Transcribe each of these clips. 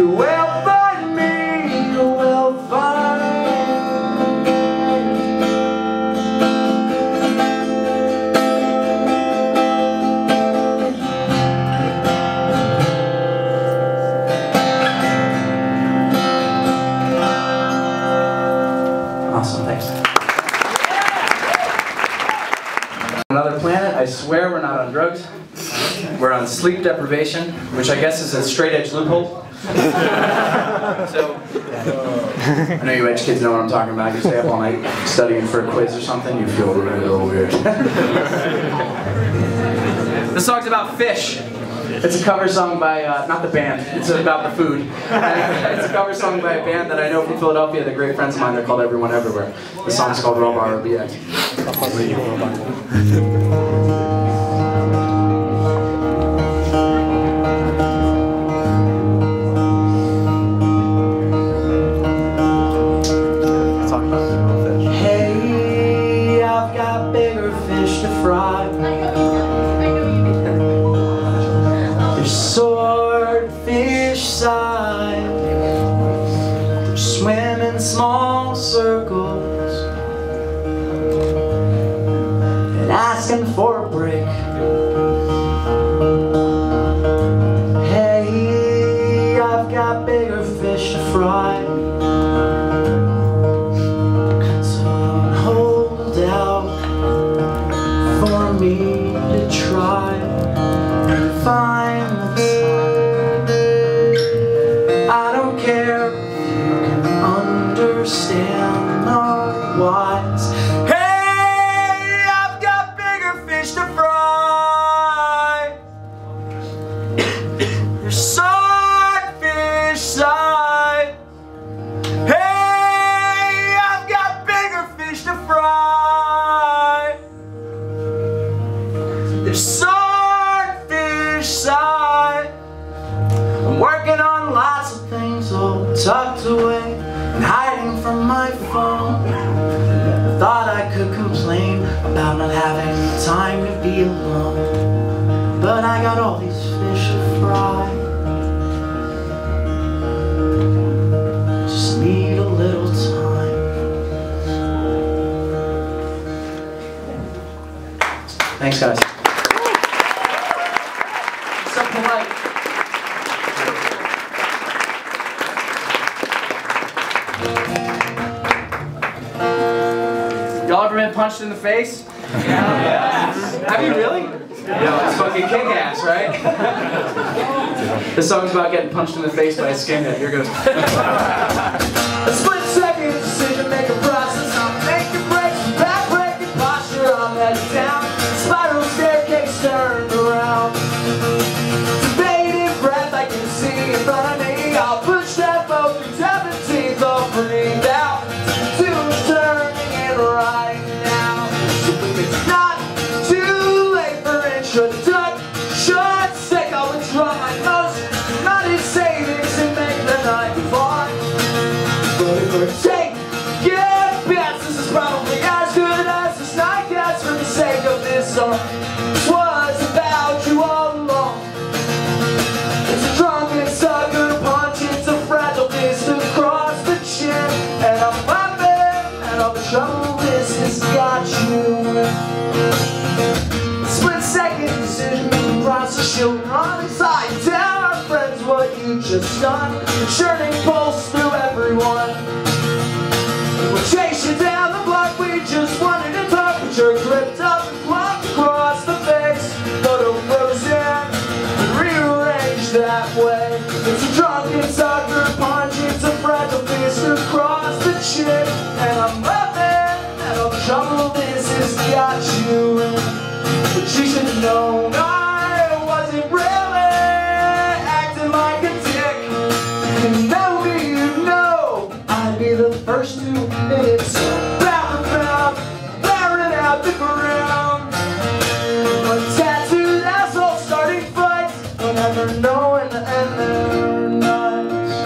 You will find me, you will find. Awesome, thanks. Another planet, I swear we're not on drugs. We're on sleep deprivation, which I guess is a straight edge loophole. So, I know you edge kids know what I'm talking about. You stay up all night studying for a quiz or something, you feel real weird. This song's about fish. It's a cover song by, not the band, it's about the food. It's a cover song by a band that I know from Philadelphia. They're great friends of mine. They're called Everyone Everywhere. The song's called Robar or BX. Hey, I've got bigger fish to fry. Swordfish side, they swim in small circles and asking for a break. Hey, I've got bigger fish to fry, so hold out for me to try and find the I don't care if you can understand our whys. Hey, I've got bigger fish to fry. Your swordfish side. Hey, I've got bigger fish to fry. Your swordfish side. I'm working on lots of things all tucked away and hiding from my phone. I thought I could complain about not having time to be alone, but I got all these fish to fry. Just need a little time. Thanks, guys. So polite. Y'all ever been punched in the face? Yeah. Have you really? Yeah, it's fucking kick-ass, right? This song's about getting punched in the face by a skinhead. Here goes. A split-second decision-making process. I'm making breaks, back-breaking posture. I'm headed down. Spiral staircase turned around. Debating breath I can see in front of me. I'll push that boat through 17th. I'll breathe out. Right now, so if it's not too late for introduction, sick, I'll withdraw my most money savings and make the night fun. But if we're taking bets, this is probably as good as this night gets. For the sake of this song, this was about you all along. It's a drunken sucker punch, it's a fragile fist across the chin, and I'm laughing at all the trouble. Got you. Split-second decision-making process. She'll run inside. Tell our friends what you just done. Churning pulse through everyone. We'll chase you down the block. We just wanted to talk, but you're gripped up and plucked across the face. Photo frozen and rearranged that way. It's a drunken sucker punch. It's a fragile fist across the chin, and I'm laughing. Trouble this has got you, but you should have known I wasn't really acting like a dick. And know me, you know, I'd be the first to admit it. So bound, bearing out the ground. A tattooed asshole starting fights, whenever knowing the end their nights.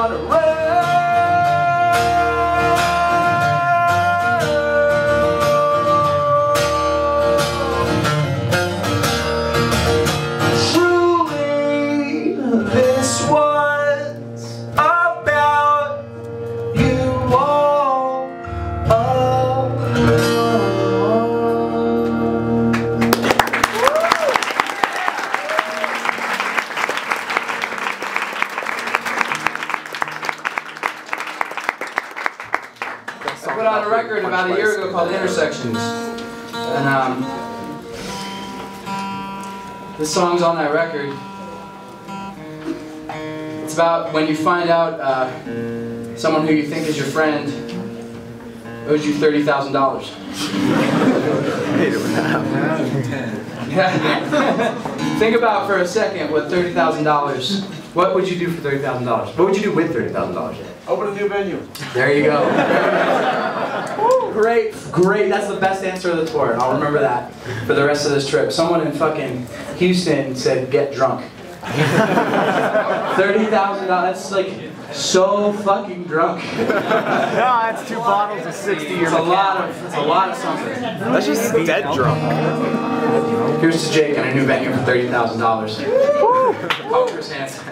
on a road. Truly, this was about you all alone. I put out a record about a year ago called Intersections, and this song's on that record. It's about when you find out someone who you think is your friend owes you $30,000. Think about for a second what $30,000. What would you do for $30,000? What would you do with $30,000? Open a new venue. There you go. Woo, great, great. That's the best answer of the tour. I'll remember that for the rest of this trip. Someone in fucking Houston said, "Get drunk." $30,000. That's like so fucking drunk. No, that's 2 bottles of 60. It's a lot of something. That's just dead drunk. Here's to Jake and a new venue for $30,000. Call Chris Hansen.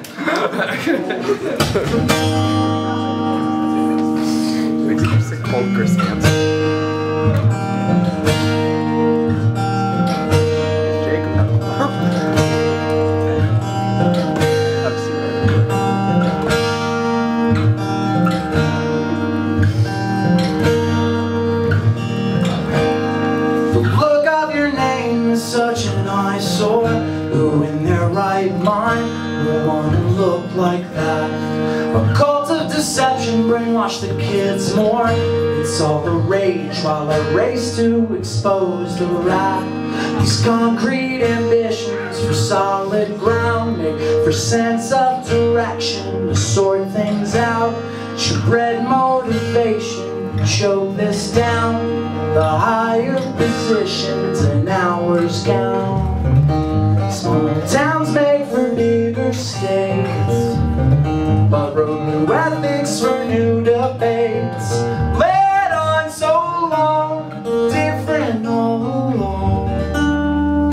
We did just like cold Chris Hansen. Such an eyesore. Who in their right mind would want to look like that? A cult of deception brainwash the kids more. It's all the rage while I race to expose the rat. These concrete ambitions for solid ground make for sense of direction to sort things out. Should bred motivation choke this down. The higher positions an hour's count. Small towns make for bigger states, but wrote new ethics for new debates. Led on so long, different all along.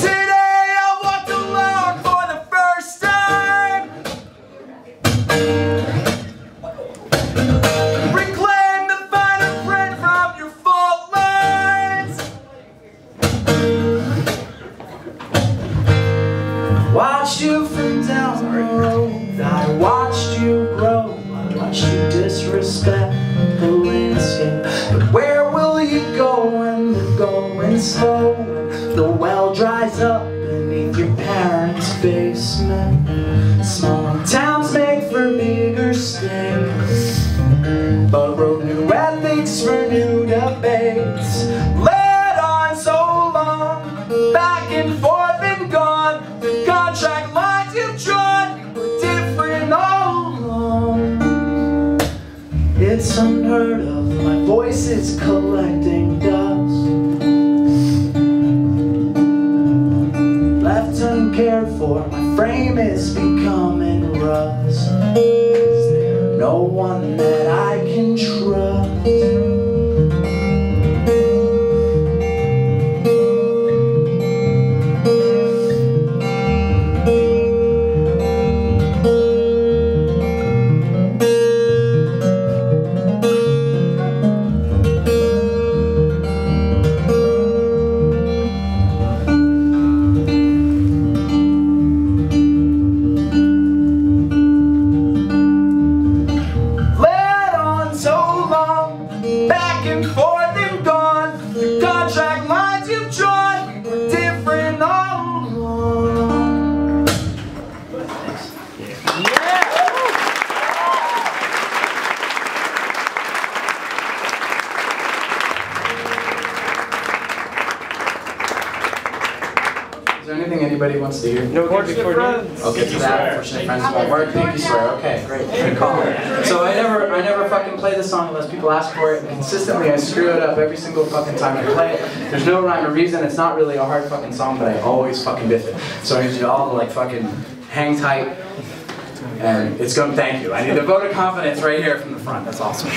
Today I walked alone for the first time. Reclaim the finer print from your fault lines. Watched you from down the road. I watched you grow. I watched you disrespect the landscape. But where will you go when the going's slow? The well dries up beneath your parents' basement. Small towns make for bigger states, but wrote new ethics for new debates. Led on so long, back and forth and gone. The contract lines you've drawn were different all along. It's unheard of, my voice is collecting dust. Left uncared for, my frame is becoming rust. Is there no one that I can trust? Is there anything anybody wants to hear? No, Fortunate Friends. I'll get to that. Fortunate Friends won't work. Pinky Swear. Okay, great. Good call. So I never fucking play this song unless people ask for it. And consistently, I screw it up every single fucking time I play it. There's no rhyme or reason. It's not really a hard fucking song, but I always fucking biff it. So I need you all to like fucking hang tight And it's going, thank you. I need the vote of confidence right here from the front. That's awesome.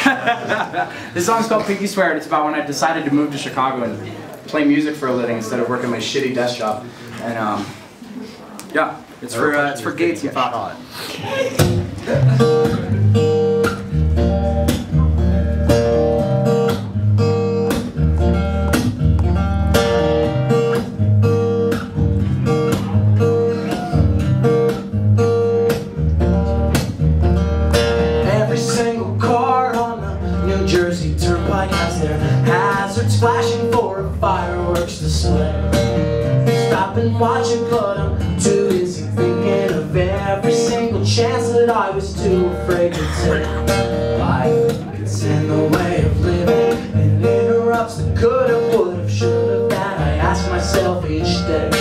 This song's called Pinky Swear, and it's about when I decided to move to Chicago and play music for a living instead of working my shitty desk job. And yeah, it's for Gates and Fox. Jersey Turnpike has their hazards flashing for a fireworks display. Stop and watch it, but I'm too busy thinking of every single chance that I was too afraid to take. Life gets in the way of living and interrupts the could've, would've, should've that I ask myself each day.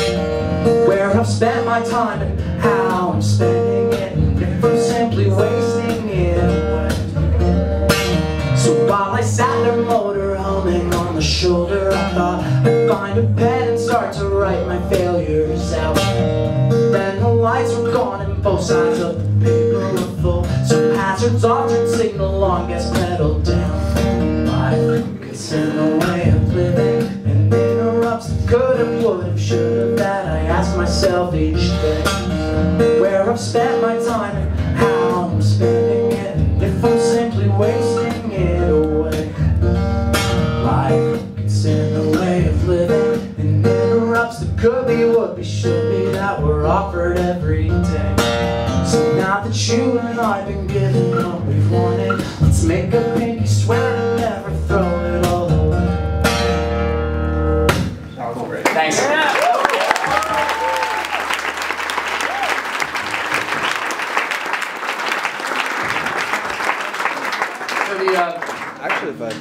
Where I've spent my time and how I'm spending it, and if I'm simply wasting it away. So while I sat there motor humming on the shoulder, I thought I'd find a pen and start to write my failures out. Then the lights were gone and both sides of the paper were full. So hazards often signal on gas pedal down. Life gets in the way of living and interrupts the could've, would've, should've that I ask myself each day. Where I've spent my time and how I'm spending it, and if I'm simply wasting it away. Life gets in the way of living and interrupts the could be, would be, should be that we're offered every day. So now that you and I've been given what we've wanted, let's make a pinky swear to never throw it all away. That was great. Thanks.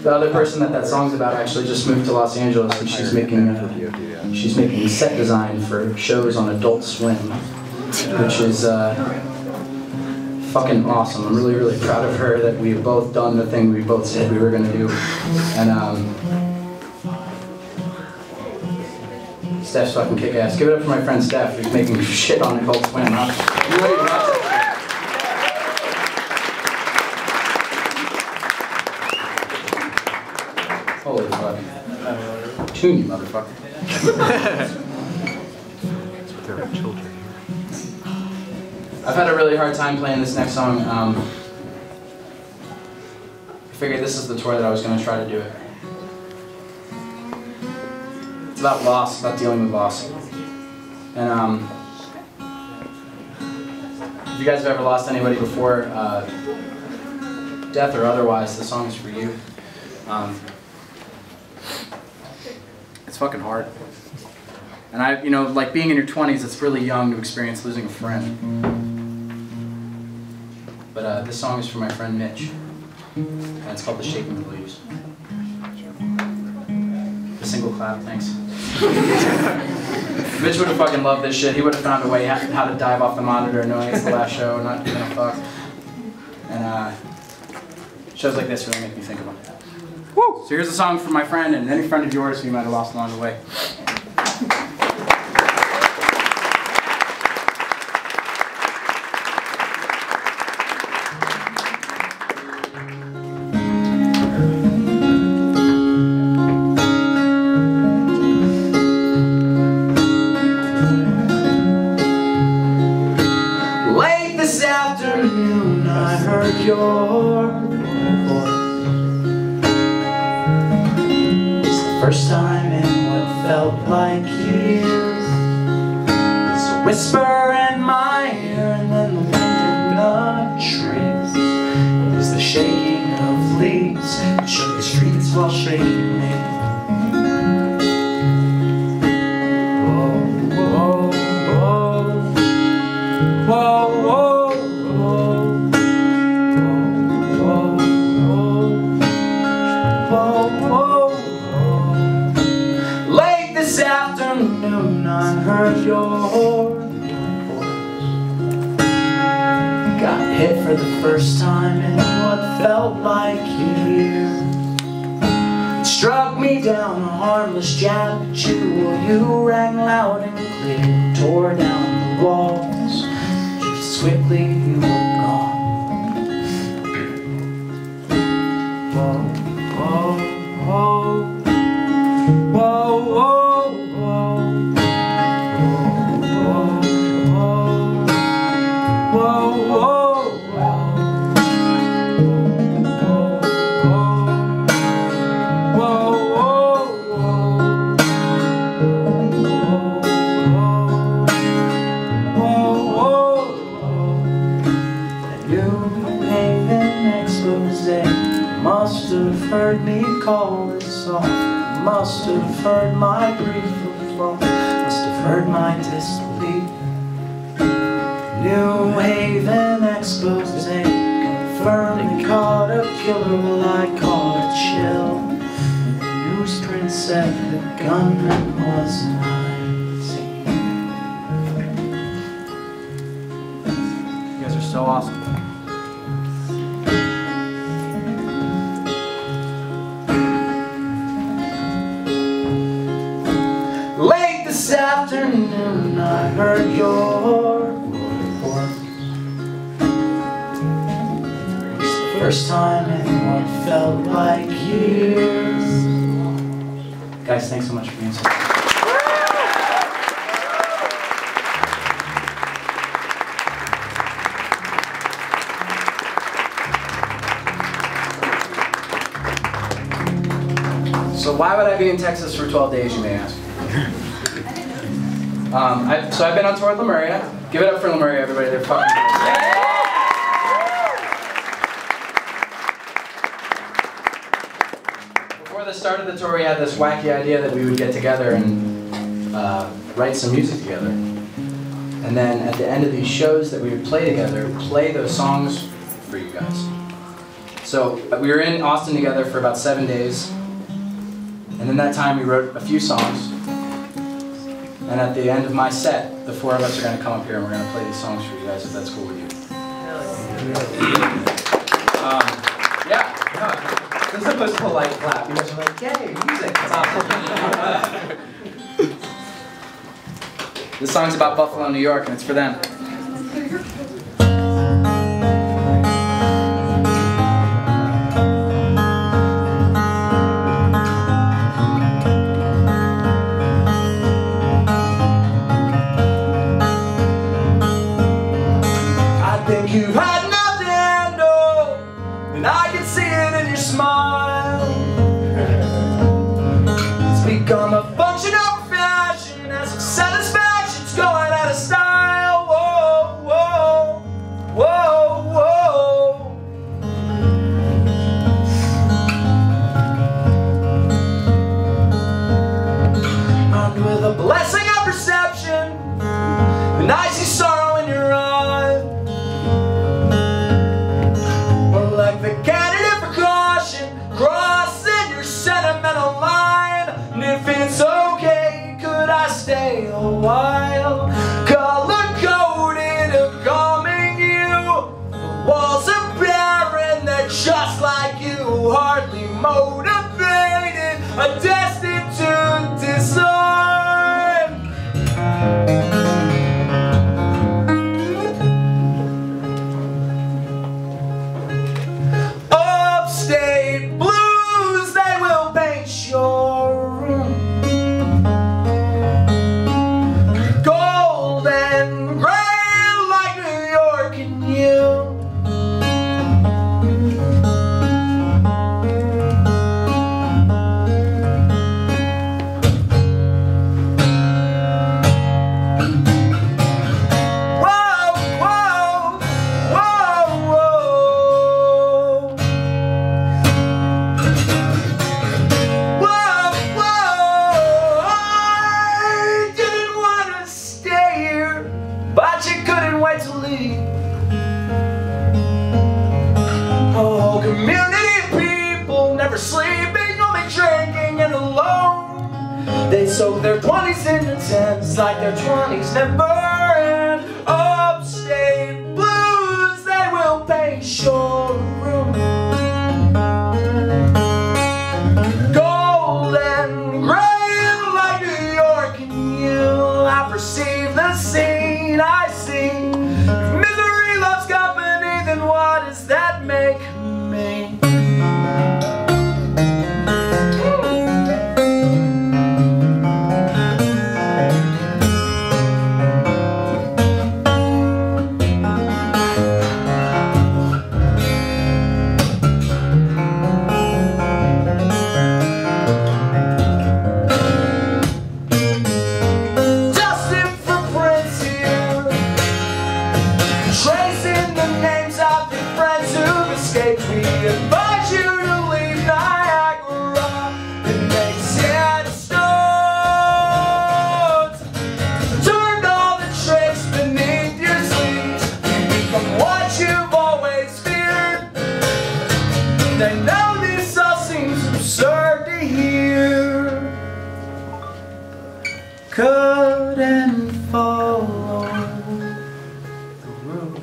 The other person that song's about actually just moved to Los Angeles, and she's making set design for shows on Adult Swim, which is fucking awesome. I'm really, really proud of her that we've both done the thing we both said we were gonna do. And Steph's fucking kick-ass. Give it up for my friend Steph, who's making shit on Adult Swim. Huh? Holy fuck. Tune, you motherfucker. I've had a really hard time playing this next song. I figured this is the tour that I was going to try to do it. It's about loss, about dealing with loss. And if you guys have ever lost anybody before, death or otherwise, the song is for you. It's fucking hard. And you know, like being in your 20s, it's really young to experience losing a friend. But this song is for my friend Mitch, and it's called The Shaking of the Leaves. A single clap, thanks. Mitch would have fucking loved this shit. He would have found a way how to dive off the monitor knowing it's the last show, not giving a fuck. And shows like this really make me think about that. Woo! So here's a song for my friend and any friend of yours who you might have lost along the way. Late this afternoon I heard your voice. First time in what felt like years. There's a whisper in my ear and then the wind in the trees. It was the shaking of leaves. It shook the streets while shaking me. Whoa, whoa, whoa. Whoa, whoa, whoa. Whoa, whoa, whoa. This afternoon I heard your voice. Got hit for the first time in what felt like years. It struck me down, a harmless jab at you. You rang loud and clear, tore down the walls. Just as quickly you were gone. expose. Must have heard me call it soft. Must have heard my brief flaw. Must have heard my disbelief. New Haven expose. Confirmed they caught a killer. Well, I caught a chill. The newsprint said the gunman was 19. You guys are so awesome. Late this afternoon, I heard your report. It's the first time in what felt like years. Guys, thanks so much for being so. So why would I be in Texas for 12 days, you may ask? So I've been on tour with Lemuria. Give it up for Lemuria, everybody. They're fucking great. Before the start of the tour, we had this wacky idea that we would get together and write some music together. And then at the end of these shows that we would play together, play those songs for you guys. So we were in Austin together for about 7 days. And in that time, we wrote a few songs. And at the end of my set, the four of us are going to come up here and we're going to play these songs for you guys, if that's cool with you. Yeah. This is the most polite clap. You guys are like, yay, music. That's awesome. This song's about Buffalo, New York, and it's for them. You've had nothing, no, and I can see it in your smile. It's become a function of fashion, as if satisfaction's going out of style. Whoa, whoa, whoa, whoa. Armed with a blessing of perception, and I see sorrow in your eyes. Like the candidate for caution, crossing your sentimental line. And if it's okay, could I stay a while? Color-coded of calming you. The walls are barren, they're just like you. Hardly motivated, are destined to disarm. Upstate blues, they will paint your room gold and gray like New York and you. Oh, community people never sleeping, only drinking and alone. They soak their 20s into 10s like their 20s never end. Upstate blues, they will paint your room gold and gray like New York and you. I perceive the scene I see. If misery loves company, then what does that make me? Tracing the names of the friends who've escaped. mistakes. We advise you to leave Niagara. It makes sandstones. Turned all the tricks beneath your sleeves. You become what you've always feared. And I know this all seems absurd to hear. Cut and follow the road.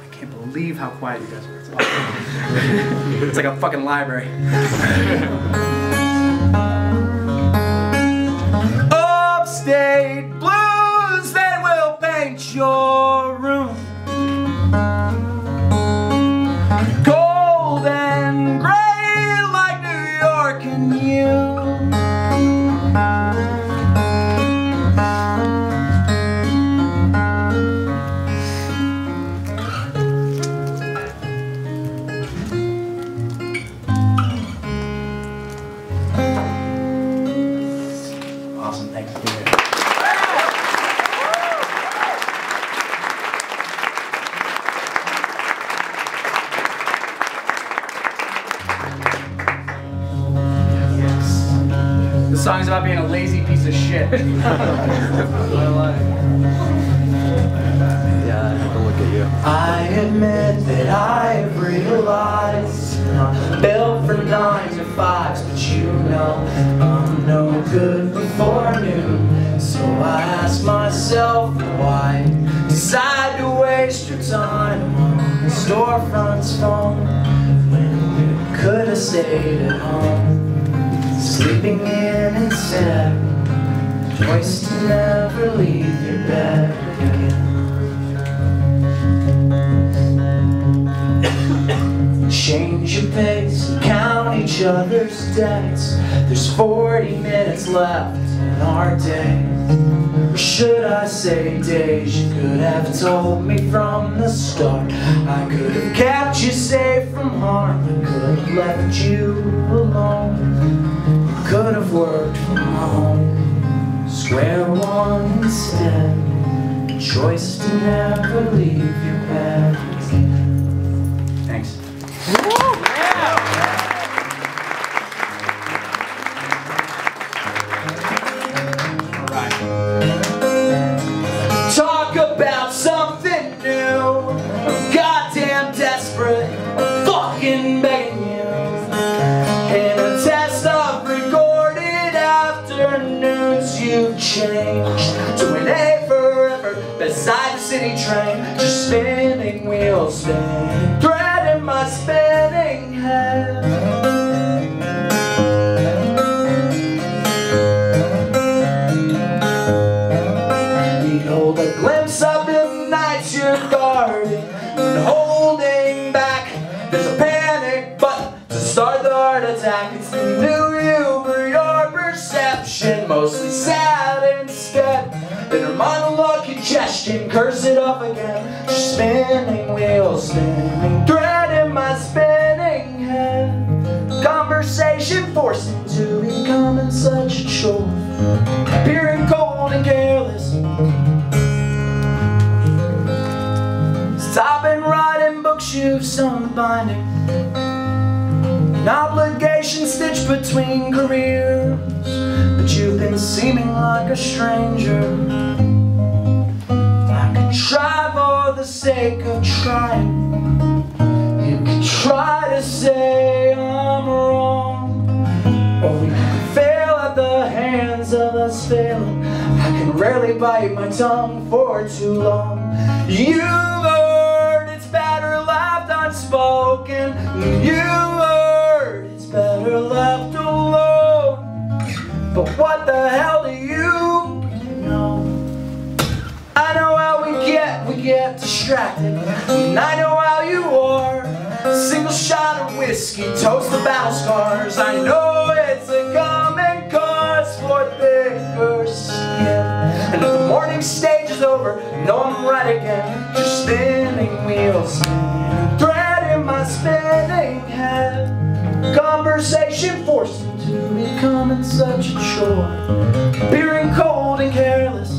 I can't believe how quiet you guys are. It's awesome. It's like a fucking library. Upstate blues, they will paint your room gold and gray like New York and you. Awesome, thanks. This song's about being a lazy piece of shit. I admit that I have realized I'm built for 9 to 5s, but you know I'm no good before noon. So I ask myself why decide to waste your time on the storefront's phone when you could have stayed at home, sleeping in instead, choice to never leave your bed again. Change your pace and count each other's debts. There's 40 minutes left in our day. Or should I say days? You could have told me from the start. I could have kept you safe from harm. I could have left you alone. Could have worked from home. Square one instead. Choice to never leave your bed. Thanks. Alright. Talk about something new. I'm goddamn desperate. I'm fucking begging you. In a test of recorded afternoons, you've changed to an A forever beside the city train. Just spinning wheels, spinning thread in my spinning head. Behold a glimpse of the nights you're guarding and holding back. There's a panic button to start the heart attack. It's the new you for your perception, mostly sad instead. Inner monologue congestion, curse it up again. Just spinning wheels, spinning thread in my spinning head. Conversation forced into becoming such a chore, appearing cold and careless. Stop and writing books you've sewn binding. An obligation stitched between careers, but you've been seeming like a stranger. I could try for the sake of trying. You could try to say I'm wrong, or we could fail at the hands of us failing. I can rarely bite my tongue for too long. You've heard it's better left unspoken. You've heard it's better left alone. But what the hell do you know? I know how we get distracted, and I know how you are. Single shot of whiskey, toast the battle scars. I know it's a common cause for thicker skin. And if the morning stage is over, know I'm right again. Just spinning wheels, spinning thread in my spinning head. Conversation forced into becoming such a chore, appearing cold and careless.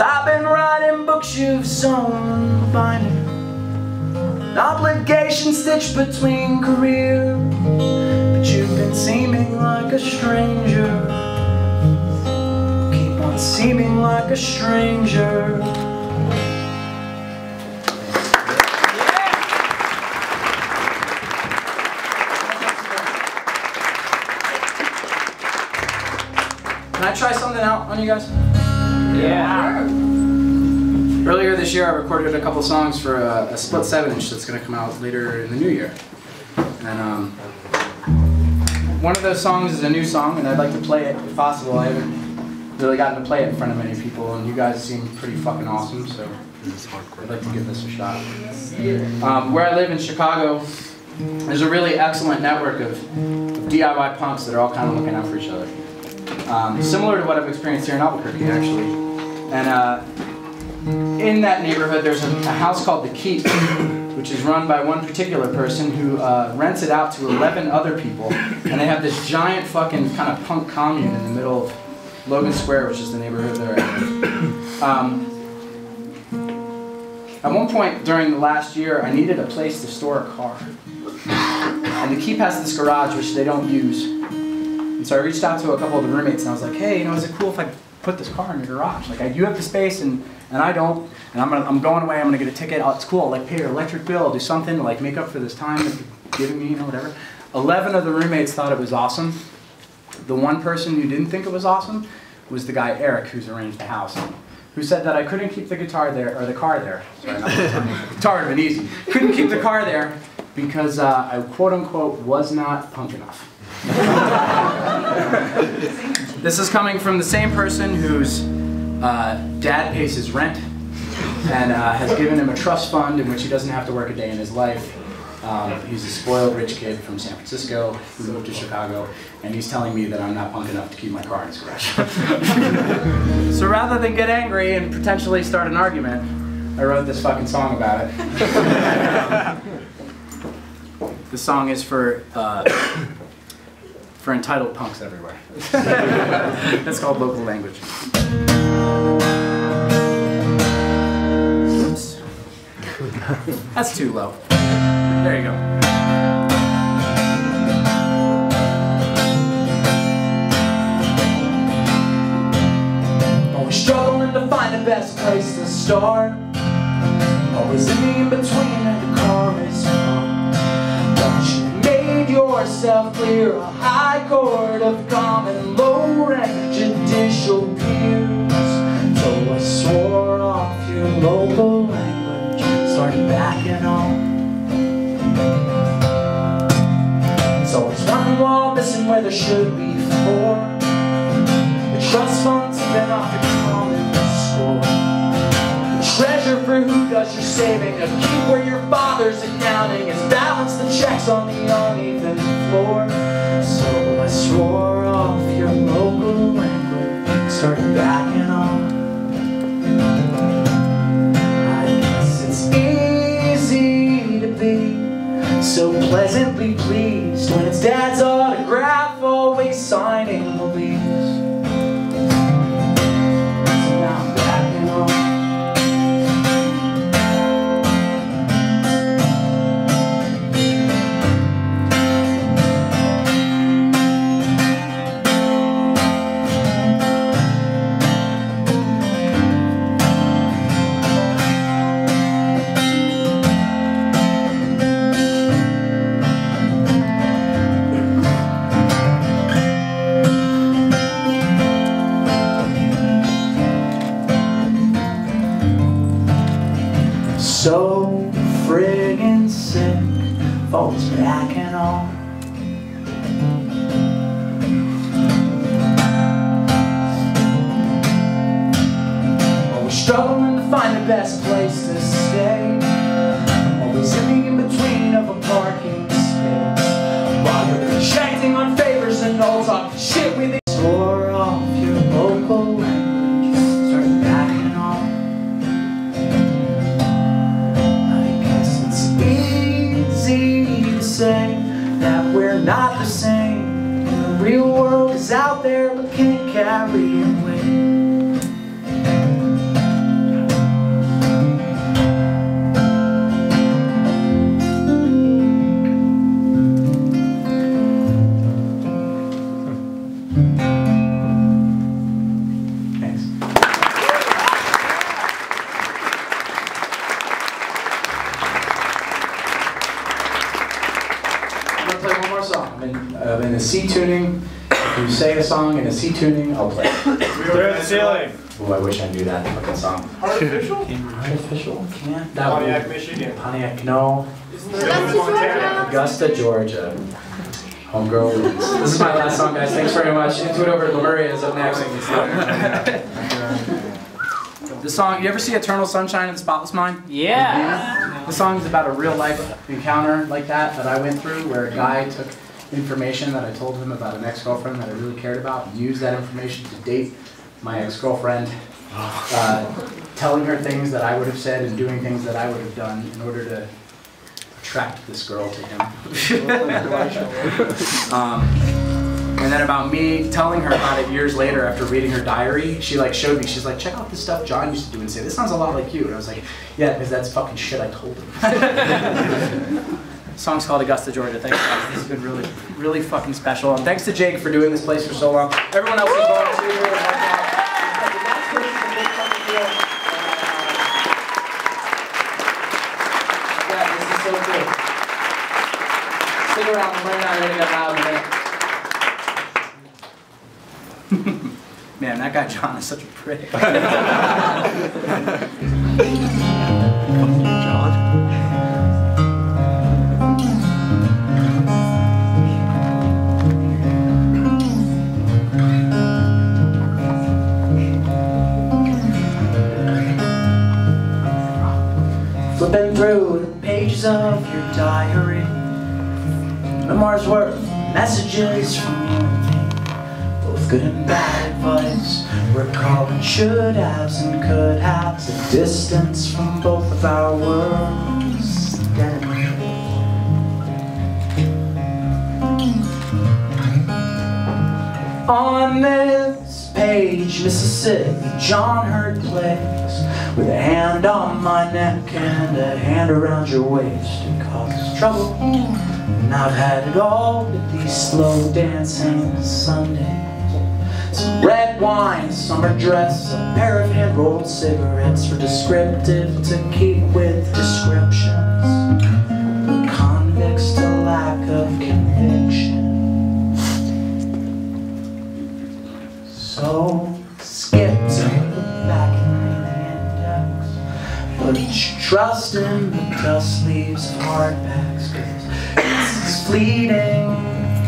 I've been writing books books you've sewn binding, an obligation stitched between careers, but you've been seeming like a stranger. Keep on seeming like a stranger. Can I try something out on you guys? Yeah. Earlier this year I recorded a couple songs for a split 7-inch that's going to come out later in the new year. And one of those songs is a new song, and I'd like to play it if possible. I haven't really gotten to play it in front of many people, and you guys seem pretty fucking awesome, so I'd like to give this a shot. Where I live in Chicago, there's a really excellent network of DIY punks that are all kind of looking out for each other. Similar to what I've experienced here in Albuquerque, actually. And in that neighborhood, there's a house called The Keep, which is run by one particular person who rents it out to 11 other people. And they have this giant fucking kind of punk commune in the middle of Logan Square, which is the neighborhood they're in. At one point during the last year, I needed a place to store a car. And The Keep has this garage, which they don't use. And so I reached out to a couple of the roommates and I was like, hey, you know, is it cool if I put this car in your garage? Like, you have the space and I don't, and I'm going away, I'm gonna get a ticket, it's cool, I'll like pay your electric bill, I'll do something to like make up for this time that you're giving me, you know, whatever. 11 of the roommates thought it was awesome. The one person who didn't think it was awesome was the guy Eric, who's arranged the house, who said that I couldn't keep the guitar there, or the car there. Sorry, not the guitar. The guitar would have been easy. Couldn't keep the car there because I quote unquote was not punk enough. This is coming from the same person whose dad pays his rent and has given him a trust fund in which he doesn't have to work a day in his life. He's a spoiled rich kid from San Francisco who moved to Chicago, and he's telling me that I'm not punk enough to keep my car in his garage. So rather than get angry and potentially start an argument, I wrote this fucking song about it. The song is for entitled punks everywhere. That's called local language. Oops. That's too low. There you go. Always struggling to find the best place to start. Always in the in-between and the car is gone. Yourself clear a high court of common low-rank judicial peers. So I swore off your local language, started backing on. So it's one wall missing where there should be 4. The trust funds have been off the common score. The treasure for who does your saving, to keep where your father's accounting is balance the checks on the uneven floor. So I swore off your local language, started backing on. I guess it's easy to be so pleasantly pleased when it's dad's autograph always signing the lease. So now I'm backing on. So friggin' sick, folks backing on. Always struggling to find the best place to stay. Always in the in-between of a parking space. While you're projecting on favors and all talking shit with it. Swore off your local language, started backing on. Say that we're not the same. The real world is out there but can't carry your weight. I'm in a C tuning. If you say a song in a C tuning, I'll play it. Through the ceiling. Oh, I wish I knew that fucking song. Artificial? Artificial? Can't. Pontiac, Michigan. Pontiac, no. Isn't there Montana? Augusta, Georgia. Homegirl wins. This is my last song, guys. Thanks very much. Into It Over at Lemuria is up next. This song, you ever see Eternal Sunshine of the Spotless Mind? Yeah. The song is about a real life encounter like that I went through, where a guy took information that I told him about an ex-girlfriend that I really cared about and used that information to date my ex-girlfriend, telling her things that I would have said and doing things that I would have done in order to attract this girl to him. And then about me telling her about it years later after reading her diary, she like showed me, she's like, check out this stuff John used to do and say, this sounds a lot like you. And I was like, yeah, because that's fucking shit I told him. The song's called Augusta, Georgia. Thanks guys, this has been really, really fucking special. And thanks to Jake for doing this place for so long. Everyone else involved too. Yeah, this is so cool. Stick around, we're not ready to get loud in a minute. Man, that guy John is such a prick. John. Flipping through the pages of your diary, memoirs worth messages from you and me. Good and bad advice, recalling should-haves and could-haves, a distance from both of our worlds. On this page, Mississippi, John Hurt plays with a hand on my neck and a hand around your waist. It causes trouble, and I've had it all with these slow dancing Sundays. Some red wine, a summer dress, a pair of hand-rolled cigarettes for descriptive to keep with descriptions. The convicts to lack of conviction. So skip to the back and read the index. Put your trust in the dust leaves of hardbacks, 'cause it's as fleeting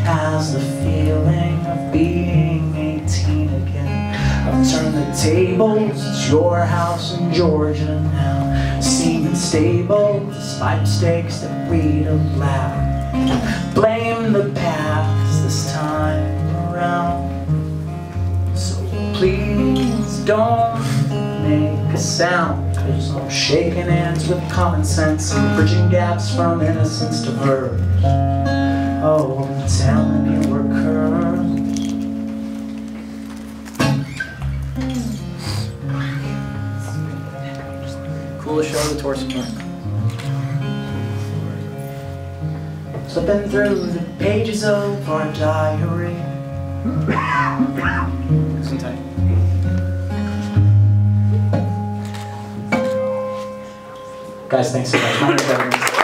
as the feeling of being 18 again. I've turned the tables, it's your house in Georgia now. Seeming stable, despite mistakes that read aloud. Blame the past this time around. So please don't make a sound, 'cause I'm shaking hands with common sense and bridging gaps from innocence to verse. Oh, I'm telling you we're cursed. Coolest show the tour support. Flipping through the pages of our diary. Listen tight. Guys, thanks so much. My name's Evan.